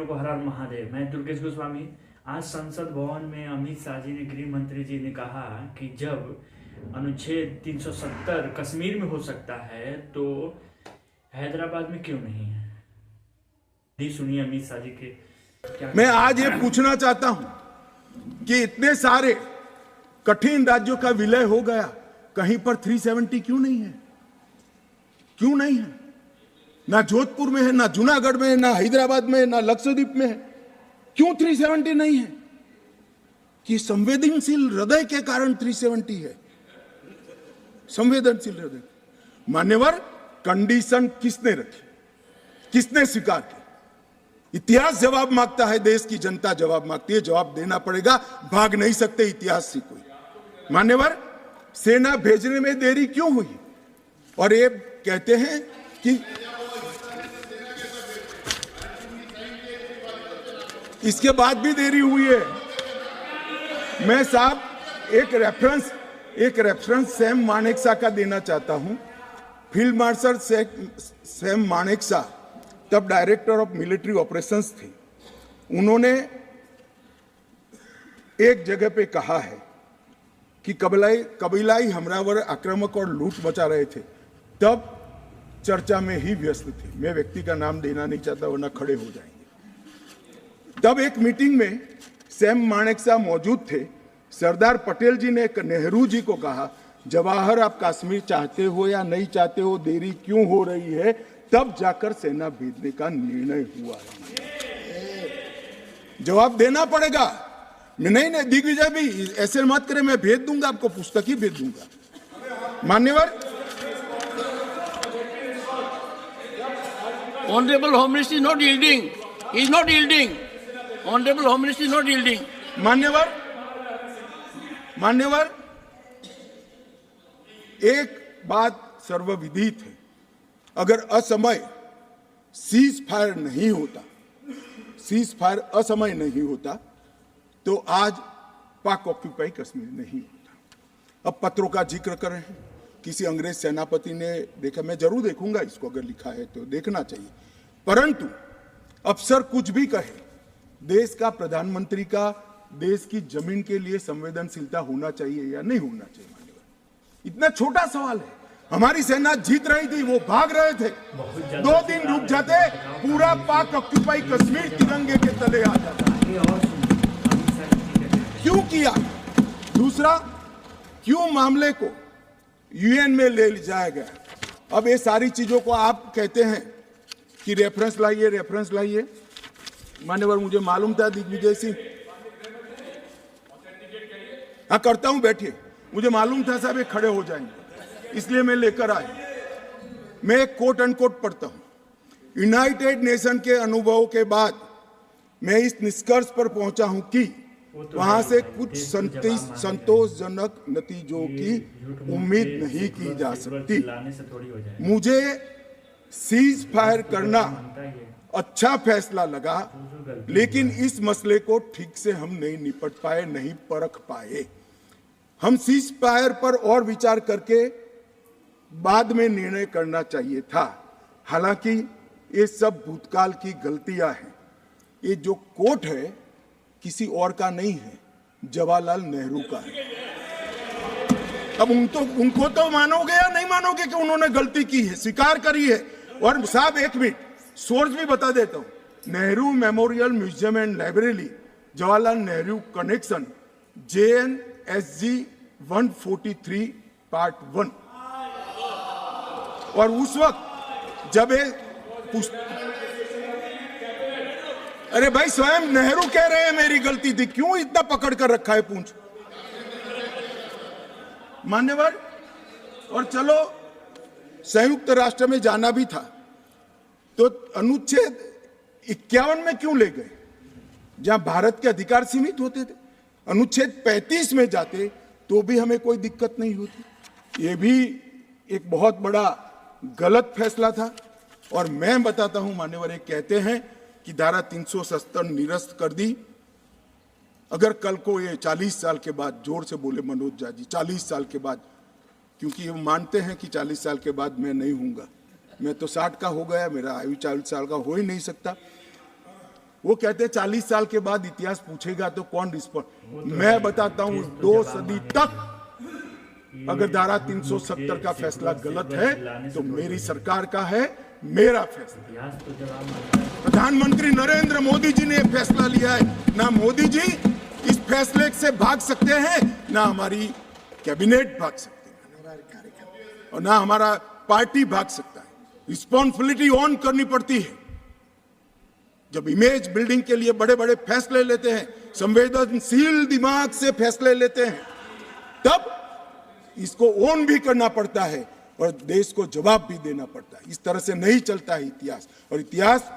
को हर हर महादेव। मैं दुर्गेश गोस्वामी। आज संसद भवन में अमित शाह जी ने, गृह मंत्री जी ने कहा कि जब अनुच्छेद 370 कश्मीर में हो सकता है तो हैदराबाद में क्यों नहीं है। सुनिए अमित शाह जी के क्या। मैं आज ये पूछना चाहता हूं कि इतने सारे कठिन राज्यों का विलय हो गया, कहीं पर 370 क्यों नहीं है? क्यों नहीं है? ना जोधपुर में है, ना जूनागढ़ में है, ना हैदराबाद में है, ना लक्षद्वीप में है। क्यों 370 नहीं है? कि संवेदनशील हृदय के कारण 370 है। संवेदनशील हृदय। मान्यवर, कंडीशन किसने रखी? किसने स्वीकार की? इतिहास जवाब मांगता है, देश की जनता जवाब मांगती है। जवाब देना पड़ेगा, भाग नहीं सकते इतिहास से कोई। मान्यवर, सेना भेजने में देरी क्यों हुई? और ये कहते हैं कि इसके बाद भी देरी हुई है। मैं साहब एक रेफरेंस सैम मानेकशॉ का देना चाहता हूं। फील्ड मार्शल सैम मानेकशॉ तब डायरेक्टर ऑफ मिलिट्री ऑपरेशंस थे। उन्होंने एक जगह पे कहा है कि कबीलाई हमलावर आक्रामक और लूट मचा रहे थे, तब चर्चा में ही व्यस्त थे। मैं व्यक्ति का नाम देना नहीं चाहता वरना खड़े हो जाएंगे। तब एक मीटिंग में सैम मानेकशॉ मौजूद थे। सरदार पटेल जी ने नेहरू जी को कहा, जवाहर आप कश्मीर चाहते हो या नहीं चाहते हो, देरी क्यों हो रही है? तब जाकर सेना भेजने का निर्णय हुआ है। जवाब देना पड़ेगा। नहीं, दिग्विजय भी ऐसे मत करे, मैं भेज दूंगा आपको, पुस्तक ही भेज दूंगा। मान्यवर, Honorable Home Minister is not yielding. He is not yielding. Honorable Home Minister is not yielding. मान्यवर, एक बात सर्वविदित है, अगर असमय सीज फायर नहीं होता तो आज पाक ऑक्यूपाई कश्मीर नहीं होता। अब पत्रों का जिक्र कर रहे हैं, किसी अंग्रेज सेनापति ने देखा, मैं जरूर देखूंगा इसको, अगर लिखा है तो देखना चाहिए। परंतु अफसर कुछ भी कहे, देश का प्रधानमंत्री का देश की जमीन के लिए संवेदनशीलता होना चाहिए या नहीं होना चाहिए? इतना छोटा सवाल है। हमारी सेना जीत रही थी, वो भाग रहे थे। 2 दिन रुक जाते, पूरा पाक ऑक्यूपाई कश्मीर तिरंगे के तले आ जाता। क्यों किया? दूसरा, क्यों मामले को यूएन में ले जाया गया? अब ये सारी चीजों को आप कहते हैं कि रेफरेंस लाइए। मान्यवर, मुझे मालूम था दिग्विजय सिंह, हाँ करता हूं, बैठिए। मुझे मालूम था साहब ये खड़े हो जाएंगे, इसलिए मैं लेकर आया। मैं एक कोट अनकोट पढ़ता हूं। यूनाइटेड नेशन के अनुभवों के बाद मैं इस निष्कर्ष पर पहुंचा हूं कि वहां से कुछ संतोषजनक नतीजों की उम्मीद नहीं की जा सकती। मुझे सीज फायर करना अच्छा फैसला लगा, लेकिन इस मसले को ठीक से हम नहीं निपट पाए, नहीं परख पाए। हम सीज फायर पर और विचार करके बाद में निर्णय करना चाहिए था। हालांकि ये सब भूतकाल की गलतियां हैं। ये जो कोट है किसी और का नहीं है, जवाहरलाल नेहरू का है। अब उनको तो मानोगे या नहीं मानोगे कि उन्होंने गलती की है, स्वीकार करी है। और साहब एक मिनट, सोर्स भी बता देता हूं। Nehru memorial museum and library, Jawaharlal Nehru connection, JNSG 143 part 1। और उस वक्त जब अरे भाई, स्वयं नेहरू कह रहे हैं मेरी गलती थी, क्यों इतना पकड़ कर रखा है पूंछ? मान्यवर, और चलो संयुक्त राष्ट्र में जाना भी था तो अनुच्छेद 51 में क्यों ले गए, जहां भारत के अधिकार सीमित होते थे? अनुच्छेद 35 में जाते तो भी हमें कोई दिक्कत नहीं होती। ये भी एक बहुत बड़ा गलत फैसला था। और मैं बताता हूं मान्यवर, एक कहते हैं कि धारा 370 निरस्त कर दी। अगर कल को ये 40 साल के बाद, जोर से बोले मनोज झा जी, 40 साल के बाद, क्योंकि ये मानते हैं कि 40 साल के बाद मैं नहीं हूंगा, मैं तो 60 का हो गया, मेरा आयु 40 साल का हो ही नहीं सकता। वो कहते हैं 40 साल के बाद इतिहास पूछेगा तो कौन रिस्पॉन्ड। मैं बताता हूं 2 सदी तक अगर धारा 370 का फैसला गलत है तो मेरी सरकार का है, मेरा फैसला। प्रधानमंत्री नरेंद्र मोदी जी ने फैसला लिया है। ना मोदी जी इस फैसले से भाग सकते हैं, ना हमारी कैबिनेट भाग सकते हैं, और ना हमारा पार्टी भाग सकता है। रिस्पॉन्सिबिलिटी ऑन करनी पड़ती है। जब इमेज बिल्डिंग के लिए बड़े बड़े फैसले लेते हैं, संवेदनशील दिमाग से फैसले लेते हैं, तब इसको ऑन भी करना पड़ता है और देश को जवाब भी देना पड़ता है। इस तरह से नहीं चलता है इतिहास, और इतिहास